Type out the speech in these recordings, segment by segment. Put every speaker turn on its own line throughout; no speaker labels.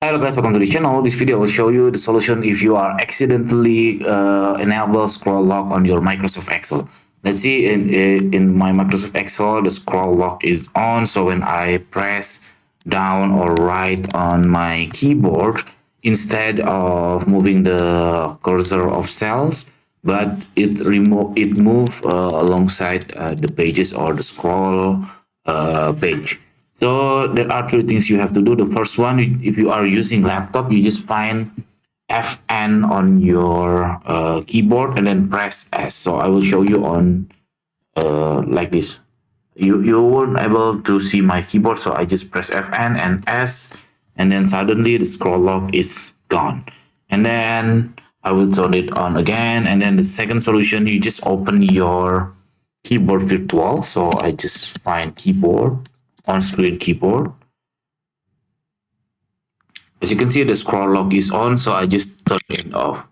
Hello guys, welcome to the channel. This video will show you the solution if you are accidentally enable scroll lock on your Microsoft Excel. Let's see in my Microsoft Excel, the scroll lock is on. So when I press down or right on my keyboard, instead of moving the cursor of cells, but it move alongside the pages or the scroll page. So there are three things you have to do. The first one, if you are using laptop, you just find Fn on your keyboard and then press S. So I will show you on like this. You won't able to see my keyboard, so I just press Fn and S, and then suddenly the scroll lock is gone. And then I will turn it on again. And then the second solution, you just open your keyboard virtual. So I just find keyboard, on screen keyboard. As you can see, the scroll lock is on, so I just turn it off.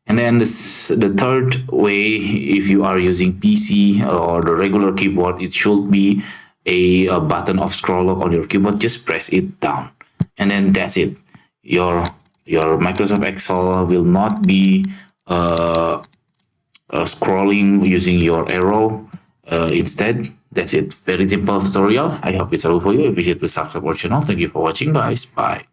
And then the third way, if you are using PC or the regular keyboard, it should be a button of scroll lock on your keyboard. Just press it down, and then that's it. Your Microsoft Excel will not be scrolling using your arrow. Instead, that's it. Very simple tutorial. I hope it's helpful for you. If you did, please subscribe our channel. Thank you for watching, guys. Bye.